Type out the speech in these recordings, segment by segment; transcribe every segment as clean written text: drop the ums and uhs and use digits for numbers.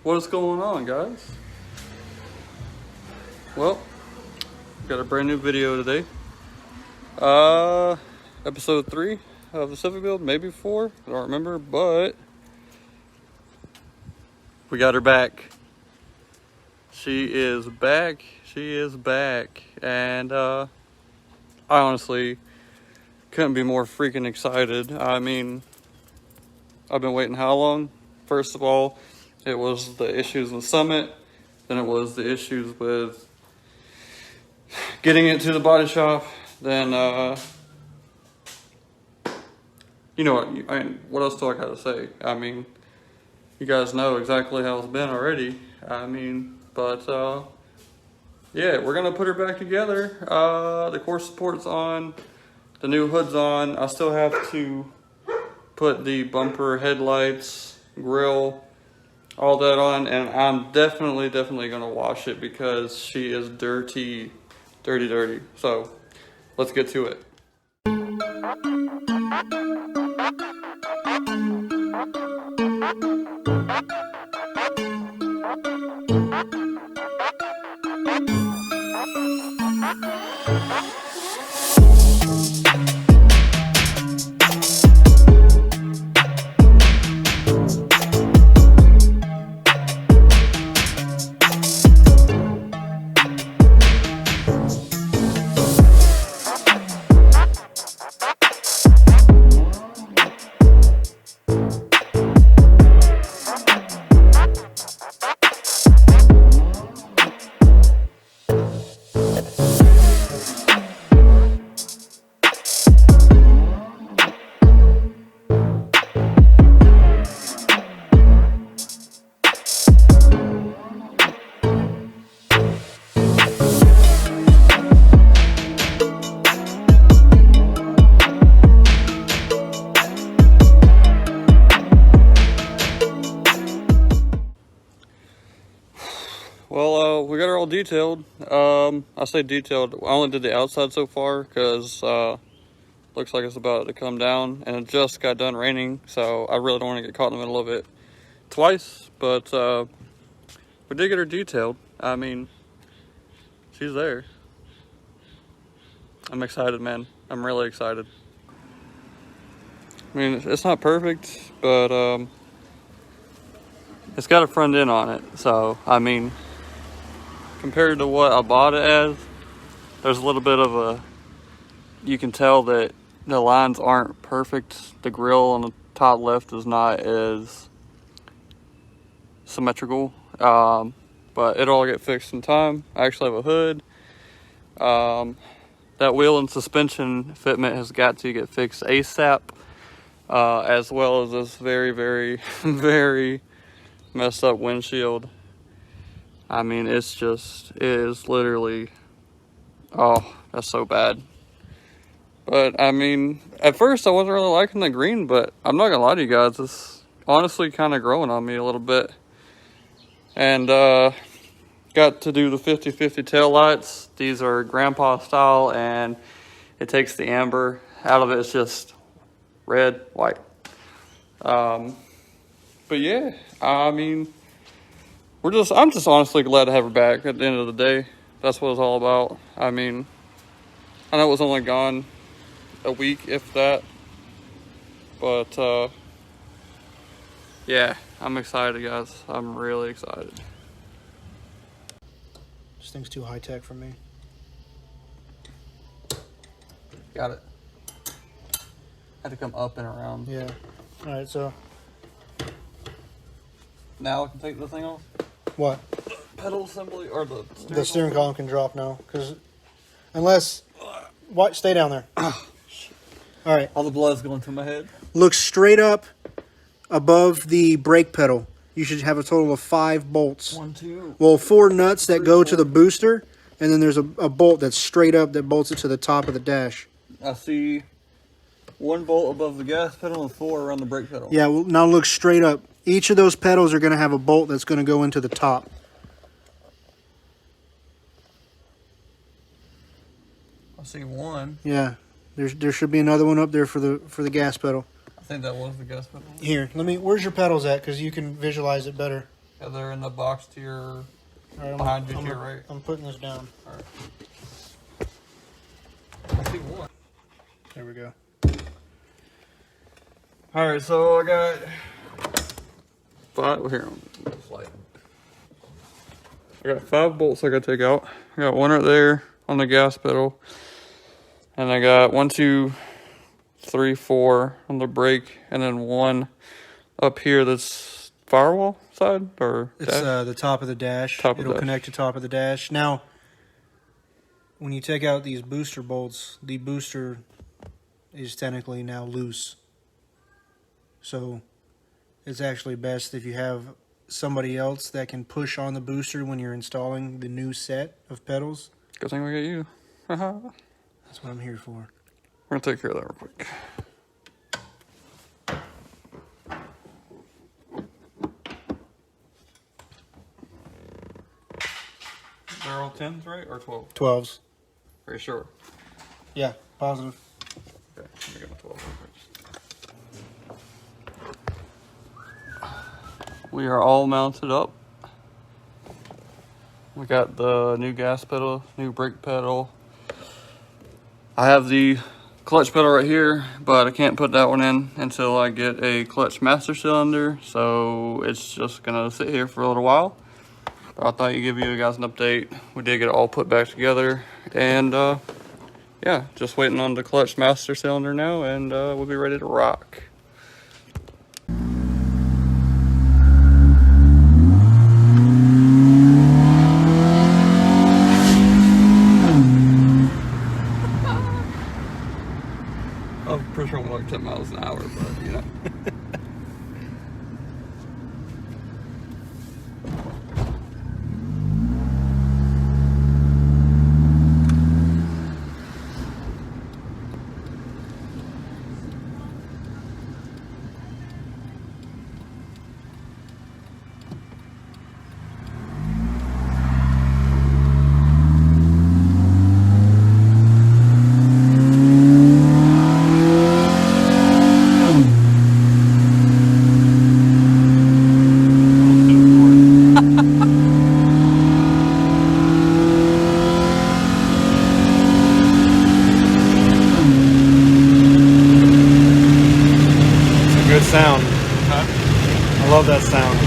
What is going on, guys? Well, got a brand new video today. Episode 3 of the Civic Build, maybe 4, I don't remember, but we got her back. She is back. And I honestly couldn't be more freaking excited. I mean, I've been waiting how long? First of all, it was the issues with Summit. Then it was the issues with getting it to the body shop. Then, you know what else do I gotta say? I mean, you guys know exactly how it's been already. I mean, but, yeah, we're gonna put her back together. The core support's on, the new hood's on. I still have to put the bumper, headlights, grill, all that on, and I'm definitely gonna wash it because she is dirty. So let's get to it. Well, we got her all detailed. I say detailed. I only did the outside so far because looks like it's about to come down, and it just got done raining, so I really don't want to get caught in the middle of it twice. But we did get her detailed. I mean, she's there. I'm excited, man. I'm really excited. I mean, it's not perfect, but it's got a front end on it, so I mean, compared to what I bought it as, there's a little bit of a, you can tell that the lines aren't perfect. The grill on the top left is not as symmetrical, but it'll all get fixed in time. I actually have a hood. That wheel and suspension fitment has got to get fixed ASAP, as well as this very messed up windshield. I mean, it is literally, oh, that's so bad. But I mean, at first I wasn't really liking the green, but I'm not gonna lie to you guys, it's honestly kind of growing on me a little bit. And got to do the 50/50 tail lights. These are grandpa style, and it takes the amber out of it. It's just red, white. But yeah, I mean, I'm just honestly glad to have her back at the end of the day. That's what it's all about. I mean, I know it was only gone a week, if that. But, yeah, I'm excited, guys. I'm really excited. This thing's too high-tech for me. Got it. Had to come up and around. Yeah. All right, so. Now I can take the thing off? What? Pedal assembly or the steering column can drop now, because unless what, stay down there. All right. All the blood's going through my head. Look straight up above the brake pedal. You should have a total of 5 bolts. 1, 2. Well, 4 nuts that go to the booster, and then there's a bolt that's straight up that bolts it to the top of the dash. I see 1 bolt above the gas pedal and 4 around the brake pedal. Yeah. Well, now look straight up. Each of those pedals are going to have a bolt that's going to go into the top. I see 1. Yeah. There should be another one up there for the gas pedal. I think that was the gas pedal. Here, where's your pedals at? Because you can visualize it better. Yeah, they're in the box to your All right, behind you to your right. I'm putting this down. All right. I see one. There we go. All right, so I got 5 here. I got 5 bolts I gotta take out. I got one right there on the gas pedal, and I got 1, 2, 3, 4 on the brake, and then one up here that's firewall side or It's dash? the top of the dash. Top of It'll dash. connect to top of the dash. Now, when you take out these booster bolts, the booster is technically now loose. So it's actually best if you have somebody else that can push on the booster when you're installing the new set of pedals. Good thing we got you. That's what I'm here for. We're gonna take care of that real quick. They're all 10s, right? Or 12? 12s. Are you sure? Yeah, positive. Okay, let me get my 12 first. We are all mounted up. We got the new gas pedal, new brake pedal. I have the clutch pedal right here, but I can't put that one in until I get a clutch master cylinder. So it's just gonna sit here for a little while. But I thought I'd give you guys an update. We did get it all put back together, and yeah, just waiting on the clutch master cylinder now, and we'll be ready to rock. I'm pretty sure I'm like 10 miles an hour, but you know. Good sound. I love that sound.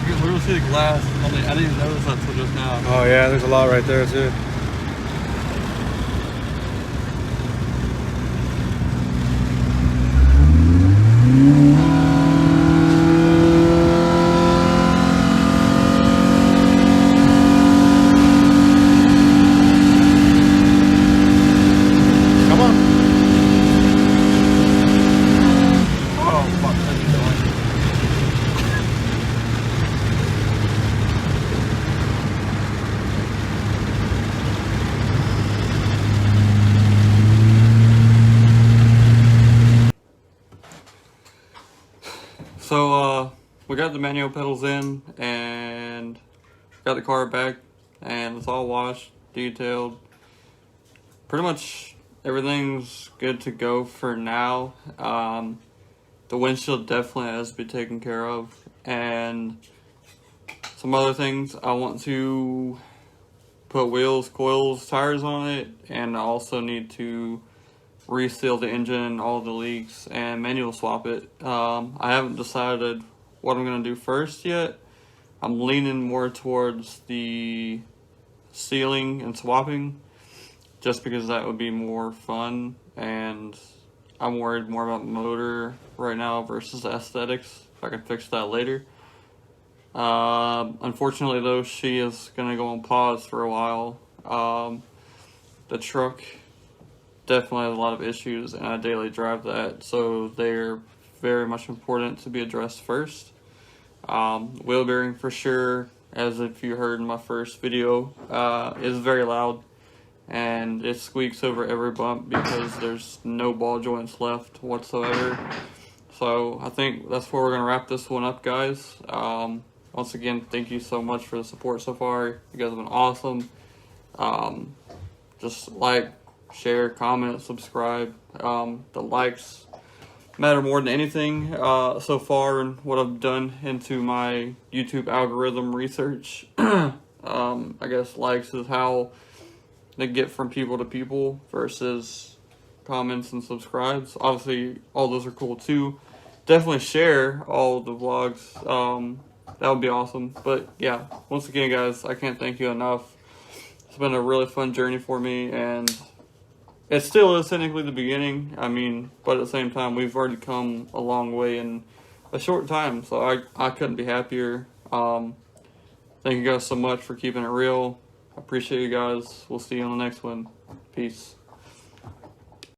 You can literally see the glass. I didn't even notice that till just now. Oh yeah, there's a lot right there too. Come on. Oh, fuck, that's annoying. So, we got the manual pedals in, and got the car back, and it's all washed, detailed. Pretty much everything's good to go for now. The windshield definitely has to be taken care of, and some other things. I want to put wheels, coils, tires on it, and I also need to reseal the engine, all the leaks, and manual swap it. I haven't decided what I'm going to do first yet. I'm leaning more towards the sealing and swapping, just because that would be more fun, and I'm worried more about motor right now versus aesthetics. If I can fix that later. Unfortunately though, she is going to go on pause for a while. The truck definitely has a lot of issues, and I daily drive that, so they're very much important to be addressed first. Wheel bearing for sure, as if you heard in my first video, is very loud, and it squeaks over every bump because there's no ball joints left whatsoever. So I think that's where we're gonna wrap this one up, guys. once again, thank you so much for the support so far. You guys have been awesome. Just like, share, comment, subscribe. The likes matter more than anything so far, and what I've done into my YouTube algorithm research. I guess likes is how they get from people to people versus comments and subscribes. Obviously, all those are cool too. Definitely share all the vlogs. That would be awesome. But yeah, once again, guys, I can't thank you enough. It's been a really fun journey for me, and it still is technically the beginning. I mean, but at the same time, we've already come a long way in a short time, so I couldn't be happier. Thank you guys so much for keeping it real. I appreciate you guys. We'll see you on the next one. Peace.